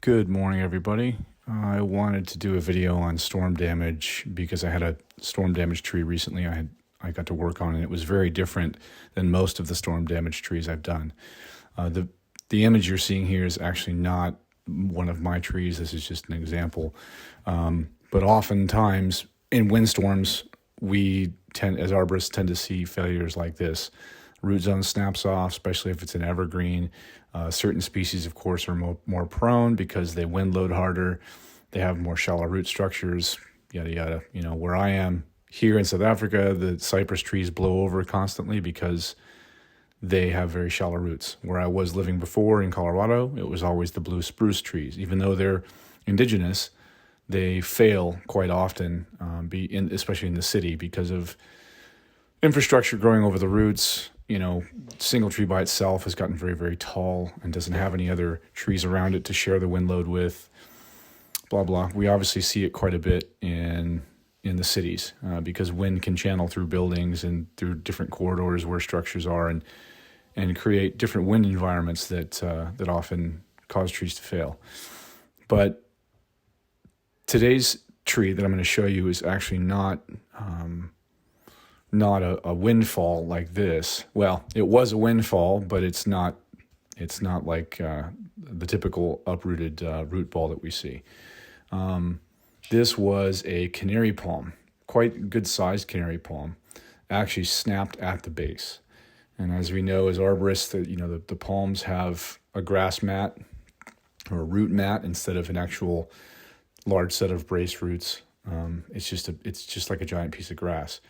Good morning, everybody. I wanted to do a video on storm damage because I had a storm damage tree recently I got to work on, and it was very different than most of the storm damage trees I've done. The image you're seeing here is actually not one of my trees. This is just an example. But oftentimes in windstorms, as arborists, tend to see failures like this. Root zone snaps off, especially if it's an evergreen. Certain species, of course, are more prone because they wind load harder. They have more shallow root structures, yada, yada. You know, where I am here in South Africa, the cypress trees blow over constantly because they have very shallow roots. Where I was living before in Colorado, it was always the blue spruce trees. Even though they're indigenous, they fail quite often, especially in the city, because of infrastructure growing over the roots. You know, single tree by itself has gotten very, very tall and doesn't have any other trees around it to share the wind load with, blah, blah. We obviously see it quite a bit in the cities because wind can channel through buildings and through different corridors where structures are and create different wind environments that often cause trees to fail. But today's tree that I'm going to show you is actually not a windfall like this. Well, it was a windfall, but it's not like the typical uprooted root ball that we see. This was a canary palm, quite good-sized canary palm, actually snapped at the base. And as we know, as arborists, the palms have a grass mat or a root mat instead of an actual large set of braced roots. It's just like a giant piece of grass.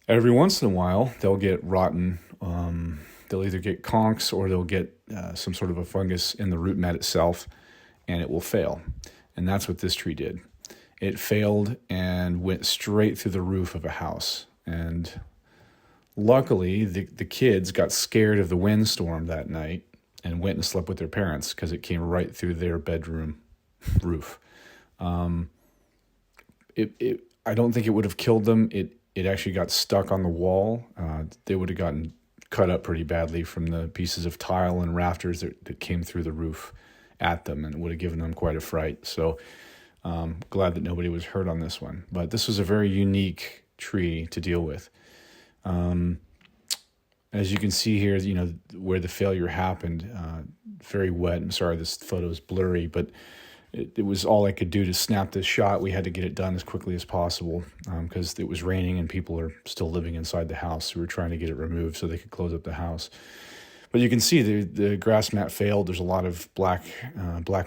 Every once in a while, they'll get rotten. They'll either get conchs or they'll get some sort of a fungus in the root mat itself, and it will fail. And that's what this tree did. It failed and went straight through the roof of a house. And luckily, the kids got scared of the windstorm that night and went and slept with their parents because it came right through their bedroom roof. I don't think it would have killed them. It actually got stuck on the wall. They would have gotten cut up pretty badly from the pieces of tile and rafters that came through the roof at them, and it would have given them quite a fright. So glad that nobody was hurt on this one. But this was a very unique tree to deal with. As you can see here, where the failure happened, very wet. I'm sorry, this photo is blurry, but it was all I could do to snap this shot. We had to get it done as quickly as possible because it was raining and people are still living inside the house. So we were trying to get it removed so they could close up the house. But you can see the grass mat failed. There's a lot of black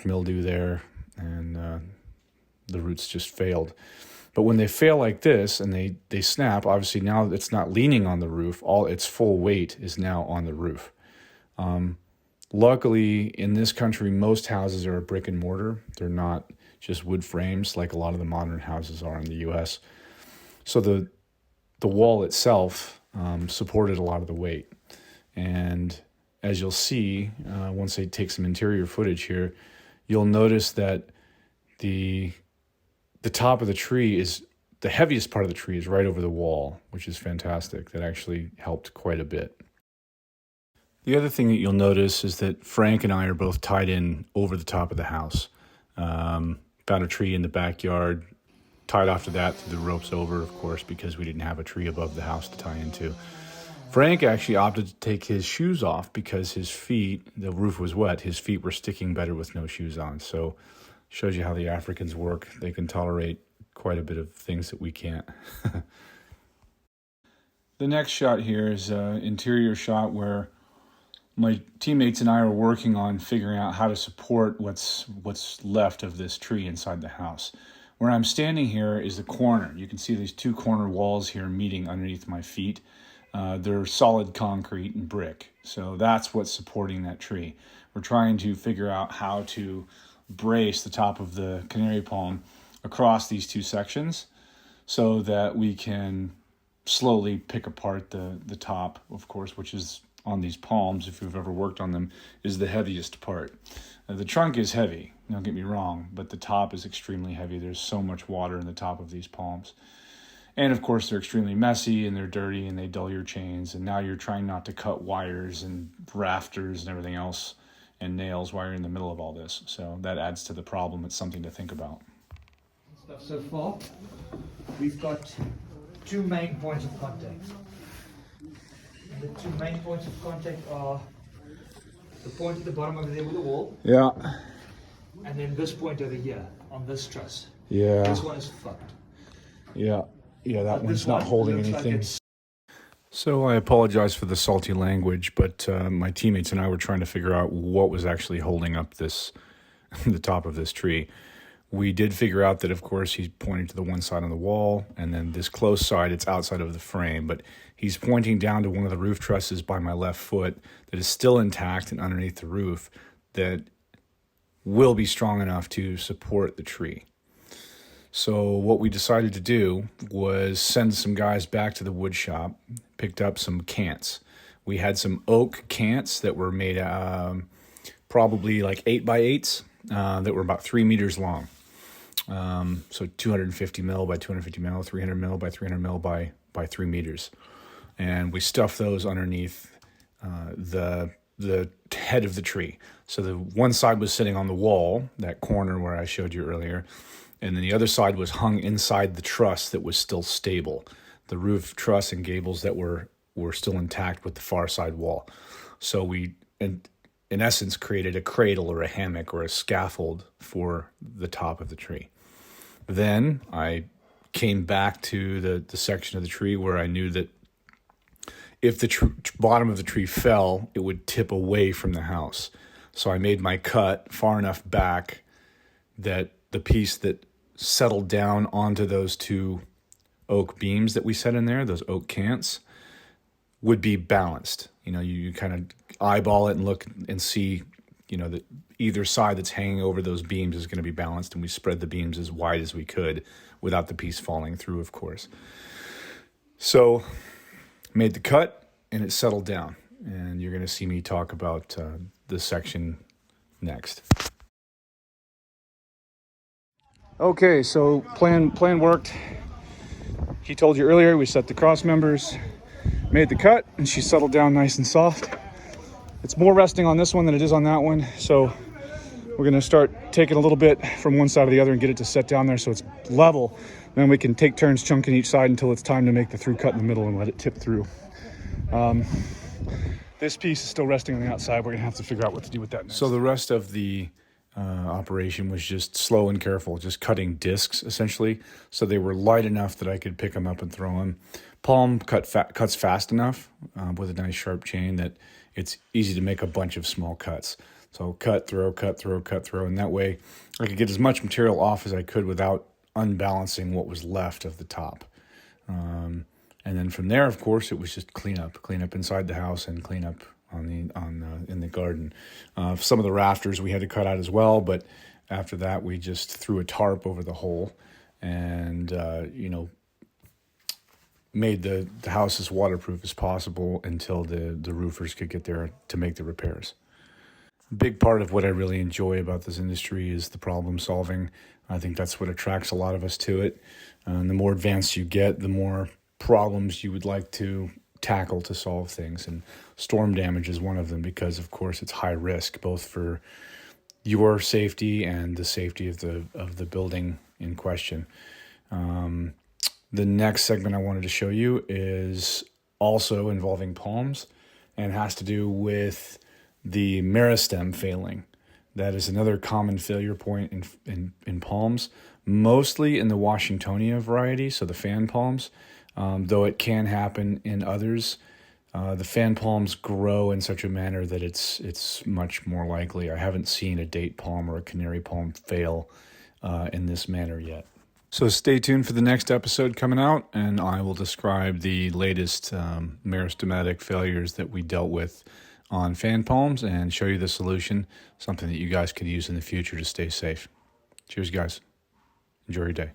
mildew there, and the roots just failed. But when they fail like this and they snap, obviously now it's not leaning on the roof. All its full weight is now on the roof. Luckily, in this country, most houses are brick and mortar. They're not just wood frames like a lot of the modern houses are in the U.S. So the wall itself supported a lot of the weight. And as you'll see, once I take some interior footage here, you'll notice that the top of the tree is, the heaviest part of the tree is right over the wall, which is fantastic. That actually helped quite a bit. The other thing that you'll notice is that Frank and I are both tied in over the top of the house. Found a tree in the backyard, tied off to that, threw the ropes over, of course, because we didn't have a tree above the house to tie into. Frank actually opted to take his shoes off because his feet, the roof was wet, his feet were sticking better with no shoes on. So shows you how the Africans work. They can tolerate quite a bit of things that we can't. The next shot here is an interior shot where my teammates and I are working on figuring out how to support what's left of this tree inside the house. Where I'm standing here is the corner. You can see these two corner walls here meeting underneath my feet. They're solid concrete and brick. So that's what's supporting that tree. We're trying to figure out how to brace the top of the canary palm across these two sections so that we can slowly pick apart the top, of course, which is on these palms, if you've ever worked on them, is the heaviest part. The trunk is heavy, don't get me wrong, but the top is extremely heavy. There's so much water in the top of these palms. And of course, they're extremely messy and they're dirty and they dull your chains. And now you're trying not to cut wires and rafters and everything else and nails while you're in the middle of all this. So that adds to the problem. It's something to think about. So far, we've got 2 main points of contact. And the 2 main points of contact are the point at the bottom over there with the wall, Yeah. and then this point over here on this truss. Yeah. This one is fucked. Yeah. Yeah, that But one's this not one holding looks like anything. it's- So I apologize for the salty language, but my teammates and I were trying to figure out what was actually holding up this, the top of this tree. We did figure out that, of course, he's pointing to the one side on the wall, and then this close side, it's outside of the frame, but he's pointing down to one of the roof trusses by my left foot that is still intact and underneath the roof that will be strong enough to support the tree. So what we decided to do was send some guys back to the wood shop, picked up some cants. We had some oak cants that were made probably like 8x8s that were about 3 meters long. So 250 mil by 250 mil, 300 mil by 300 mil by 3 meters. And we stuffed those underneath the head of the tree. So the one side was sitting on the wall, that corner where I showed you earlier, and then the other side was hung inside the truss that was still stable. The roof truss and gables that were still intact with the far side wall. So we, in essence, created a cradle or a hammock or a scaffold for the top of the tree. Then I came back to the section of the tree where I knew that if the bottom of the tree fell, it would tip away from the house. So I made my cut far enough back that the piece that settled down onto those 2 oak beams that we set in there, those oak cants, would be balanced. You know, you kind of eyeball it and look and see, you know, that either side that's hanging over those beams is going to be balanced, and we spread the beams as wide as we could without the piece falling through, of course. So made the cut, and it settled down. And you're going to see me talk about this section next. Okay, so plan worked. He told you earlier, we set the cross members, made the cut, and she settled down nice and soft. It's more resting on this one than it is on that one, so we're gonna start taking a little bit from one side to the other and get it to set down there so it's level. Then we can take turns chunking each side until it's time to make the through cut in the middle and let it tip through. This piece is still resting on the outside. We're gonna have to figure out what to do with that next. So the rest of the operation was just slow and careful, just cutting discs essentially. So they were light enough that I could pick them up and throw them. Palm cuts fast enough with a nice sharp chain that it's easy to make a bunch of small cuts. So cut, throw, cut, throw, cut, throw. And that way I could get as much material off as I could without unbalancing what was left of the top. And then from there, of course, it was just clean up inside the house and clean up in the garden. Some of the rafters we had to cut out as well, but after that we just threw a tarp over the hole and made the house as waterproof as possible until the roofers could get there to make the repairs. A big part of what I really enjoy about this industry is the problem solving. I think that's what attracts a lot of us to it. And the more advanced you get, the more problems you would like to tackle to solve things, and storm damage is one of them because, of course, it's high risk both for your safety and the safety of the building in question. The next segment I wanted to show you is also involving palms and has to do with the meristem failing. That is another common failure point in palms, mostly in the Washingtonia variety, so the fan palms. Though it can happen in others, the fan palms grow in such a manner that it's much more likely. I haven't seen a date palm or a canary palm fail in this manner yet. So stay tuned for the next episode coming out, and I will describe the latest meristematic failures that we dealt with on fan palms and show you the solution, something that you guys could use in the future to stay safe. Cheers, guys. Enjoy your day.